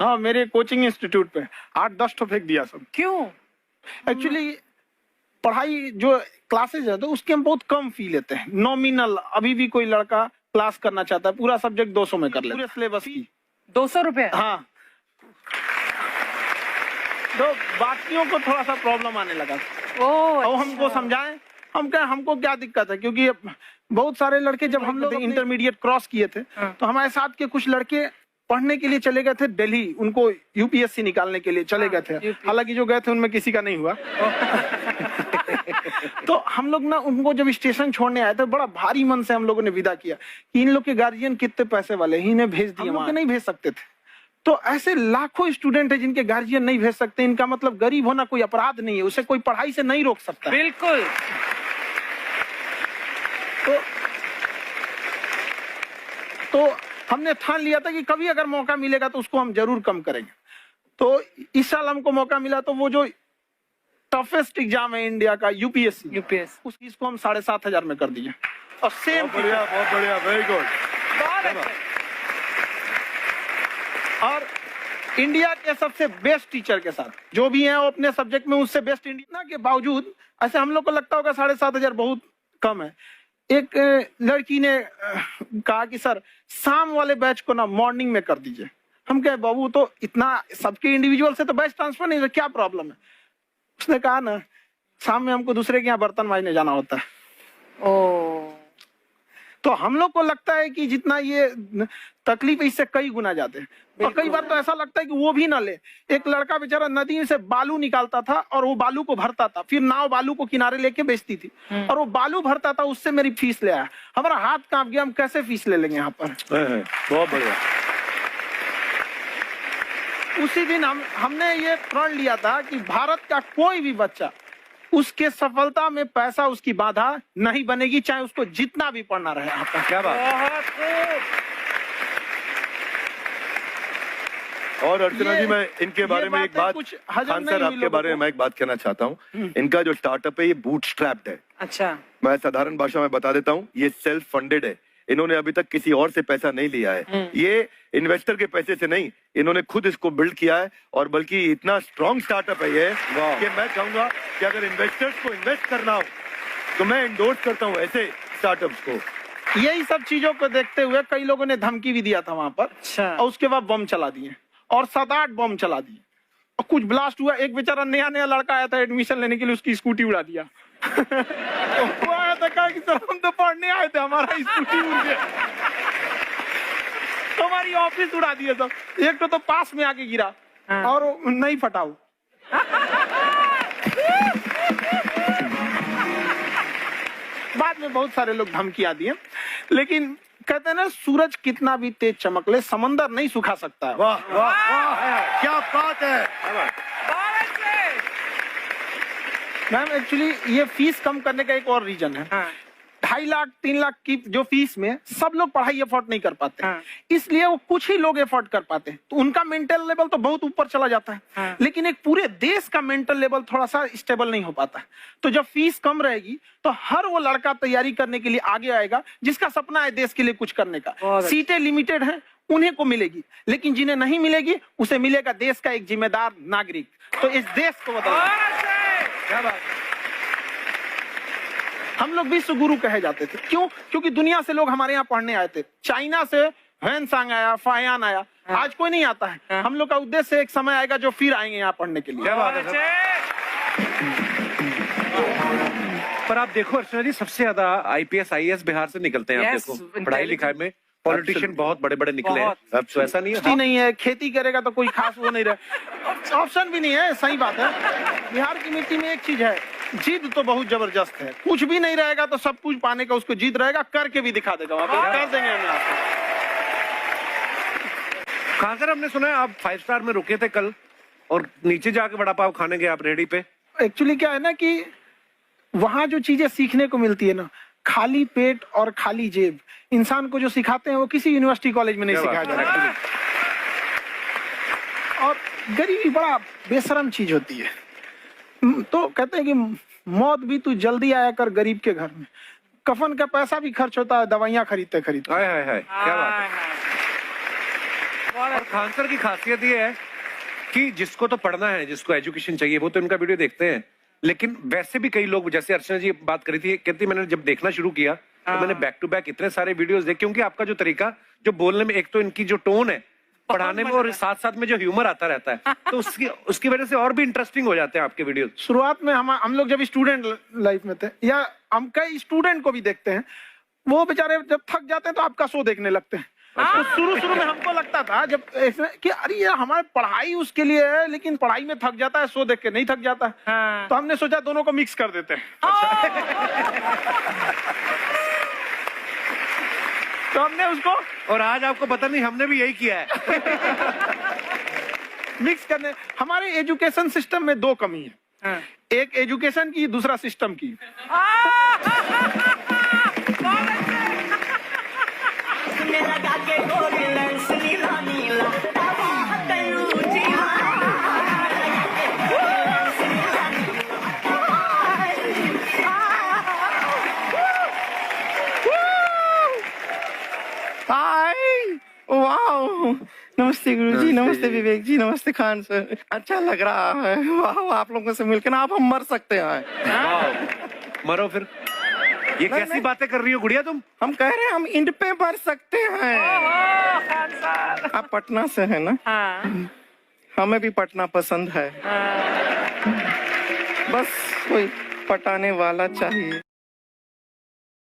हाँ, मेरे coaching institute पे 8-10 तो फेंक दिया सब। क्यों? एक्चुअली पढ़ाई जो क्लासेज है तो उसके हम बहुत कम फी लेते हैं, नॉमिनल। अभी भी कोई लड़का क्लास करना चाहता है, पूरा सब्जेक्ट 200 में कर ले, पूरे सिलेबस की 200 रुपए? हाँ, तो बाकियों को थोड़ा सा प्रॉब्लम आने लगा। और हमको समझाएं, हम क्या, हमको क्या दिक्कत है, क्योंकि बहुत सारे लड़के जब हम लोग इंटरमीडिएट क्रॉस किए थे तो हमारे साथ के कुछ लड़के पढ़ने के लिए चले गए थे दिल्ली, उनको यूपीएससी निकालने के लिए चले गए थे। हालांकि जो गए थे उनमें किसी का नहीं हुआ। तो हम लोग ना उनको जब स्टेशन छोड़ने आए थे, बड़ा भारी मन से हम लोगों ने विदा किया कि इन लोग के गार्जियन कितने पैसे वाले, इन्हें भेज दिए, हम लोग नहीं भेज सकते थे। तो ऐसे लाखों स्टूडेंट है जिनके गार्जियन नहीं भेज सकते। इनका मतलब गरीब होना कोई अपराध नहीं है, उसे कोई पढ़ाई से नहीं रोक सकता। बिल्कुल। तो हमने ठान लिया था कि कभी अगर मौका मिलेगा तो उसको हम जरूर कम करेंगे। तो इस साल हमको मौका मिला, तो वो जो टफेस्ट एग्जाम है इंडिया का, यूपीएससी, उसकी इसको हम 7,500 में कर दिए। और सेम, बहुत बढ़िया, वेरी गुड। और इंडिया के सबसे बेस्ट टीचर के साथ जो भी हैं वो अपने सब्जेक्ट में उससे बेस्ट इंडिया के बावजूद, ऐसे हम लोग को लगता होगा 7,500 बहुत कम है। एक लड़की ने कहा कि सर शाम वाले बैच को ना मॉर्निंग में कर दीजिए। हम कहे बाबू तो इतना सबके इंडिविजुअल से तो बैच ट्रांसफर नहीं, तो क्या प्रॉब्लम है? उसने कहा ना शाम में हमको दूसरे के यहाँ बर्तन मांजने जाना होता है। तो हम लोग को लगता है कि जितना ये तकलीफ इससे कई गुना ज्यादा है। और कई बार तो ऐसा लगता है कि वो भी ना ले। एक लड़का बेचारा नदी से बालू निकालता था और वो बालू को भरता था, फिर नाव बालू को किनारे लेके बेचती थी, और वो बालू भरता था, उससे मेरी फीस ले आया। हमारा हाथ कांप गया, हम कैसे फीस ले लेंगे यहाँ पर। बहुत बढ़िया। उसी दिन हमने ये प्रण लिया था कि भारत का कोई भी बच्चा, उसके सफलता में पैसा उसकी बाधा नहीं बनेगी, चाहे उसको जितना भी पढ़ना रहे। आपका क्या बात। और अर्चना जी, मैं इनके बारे में एक बात, खान सर आपके बारे में मैं एक बात कहना चाहता हूँ। इनका जो स्टार्टअप है ये बूटस्ट्रैप्ड है। अच्छा। मैं साधारण भाषा में बता देता हूँ, ये सेल्फ फंडेड है। इन्होंने अभी तक किसी और से पैसा नहीं लिया है। ये इन्वेस्टर के पैसे से नहीं, इन्होंने खुद इसको बिल्ड किया है। और बल्कि इतना स्ट्रॉन्ग स्टार्टअप है ये कि मैं चाहूंगा कि अगर इन्वेस्टर्स को इन्वेस्ट करना हो तो मैं इंडोर्स करता हूँ ऐसे स्टार्टअप्स को। यही सब चीजों को देखते हुए कई लोगों ने धमकी भी दिया था वहां पर। अच्छा। और उसके बाद बम चला दिए, और 7-8 बम चला दिए, और कुछ ब्लास्ट हुआ। एक बेचारा नया लड़का आया था एडमिशन लेने के लिए, उसकी स्कूटी उड़ा दिया। वो आया था, कहा कि सर हम तो पढ़ने आए थे, हमारा स्कूटी उड़ गया, तो हमारी ऑफिस उड़ा दिए सब। एक तो पास में आके गिरा और नहीं फटा वो। बाद में बहुत सारे लोग धमकियां दिए, लेकिन कहते हैं ना, सूरज कितना भी तेज चमक ले, समंदर नहीं सुखा सकता है। वाह वाह वाह, क्या बात है। मैम एक्चुअली ये फीस कम करने का एक और रीजन है। 2.5 लाख 3 लाख की जो फीस में सब लोग पढ़ाई एफोर्ड नहीं कर पाते। इसलिए वो कुछ ही लोग एफोर्ड कर पाते हैं, तो उनका मेंटल लेवल तो बहुत ऊपर चला जाता है। लेकिन एक पूरे देश का मेंटल लेवल थोड़ा सा स्टेबल नहीं हो पाता। तो जब फीस कम रहेगी तो हर वो लड़का तैयारी करने के लिए आगे आएगा जिसका सपना है देश के लिए कुछ करने का। सीटें लिमिटेड हैं, उन्हें को मिलेगी, लेकिन जिन्हें नहीं मिलेगी उसे मिलेगा देश का एक जिम्मेदार नागरिक। तो इस देश को बदलना। हम लोग विश्व गुरु कहे जाते थे, क्यों? क्योंकि दुनिया से लोग हमारे यहाँ पढ़ने आए थे। चाइना से ह्वेनसांग आया, फायान आया, आज कोई नहीं आता है। हम लोग का उद्देश्य एक समय आएगा जो फिर आएंगे यहाँ पढ़ने के लिए। क्या बात है। पर आप देखो अर्चना जी, सबसे ज्यादा IPS IAS बिहार से निकलते हैं। आप देखो पढ़ाई लिखाई में पॉलिटिशियन बहुत बड़े बड़े निकले हैं। अब तो ऐसा नहीं है। नहीं है, खेती करेगा तो कोई खास वो नहीं रहे, ऑप्शन भी नहीं है। सही बात है। बिहार की मिट्टी में एक चीज है, जिद तो बहुत जबरदस्त है। कुछ भी नहीं रहेगा तो सब कुछ पाने का उसको जिद रहेगा, करके भी दिखा देगा। कर देंगे हमें आपको। खान सर, हमने सुना है आप 5 स्टार में रुके थे कल, और नीचे जाके वड़ा पाव खाने गए आप रेडी पे। एक्चुअली क्या है ना कि वहां जो चीजें सीखने को मिलती है ना, खाली पेट और खाली जेब इंसान को जो सिखाते हैं वो किसी यूनिवर्सिटी कॉलेज में नहीं सिखाया जा रहा। और गरीबी बड़ा बेशरम चीज होती है। तो कहते हैं कि मौत भी तू जल्दी आया कर गरीब के घर में। कफन का पैसा भी खर्च होता है दवाइयां खरीदते खरीदते। हाय हाय हाय, क्या बात है। और खान सर की खासियत ये है कि जिसको तो पढ़ना है, जिसको एजुकेशन चाहिए, वो तो इनका वीडियो देखते हैं, लेकिन वैसे भी कई लोग, जैसे अर्चना जी बात करी थी, कहती मैंने जब देखना शुरू किया तो मैंने बैक टू बैक इतने सारे वीडियोस देखे, क्योंकि आपका जो तरीका जो बोलने में, एक तो इनकी जो टोन है पढ़ाने में, और साथ साथ में जो ह्यूमर आता रहता है, तो उसकी वजह से और भी इंटरेस्टिंग हो जाते हैं आपके वीडियो। शुरुआत में हम लोग जब स्टूडेंट लाइफ में थे, या हम कई स्टूडेंट को भी देखते हैं, वो बेचारे जब थक जाते हैं तो आपका शो देखने लगते हैं। तो शुरू में हमको लगता था जब कि अरे यार हमारी पढ़ाई उसके लिए है, लेकिन पढ़ाई में थक जाता है, शो देख के नहीं थक जाता। तो हमने सोचा दोनों को मिक्स कर देते हैं। तो हमने उसको, और आज आपको पता नहीं हमने भी यही किया है। मिक्स करने। हमारे एजुकेशन सिस्टम में दो कमी है, एक एजुकेशन की, दूसरा सिस्टम की। हाय, वाह, नमस्ते गुरुजी, नमस्ते विवेक जी, नमस्ते खान सर। अच्छा लग रहा है, वाह, आप लोगों से मिलकर ना अब हम मर सकते हैं। मरो फिर। ये कैसी बातें कर रही हो गुड़िया तुम? हम कह रहे हैं हम इंड पे मर सकते हैं। आप पटना से है ना? हमें भी पटना पसंद है, बस कोई पटाने वाला चाहिए।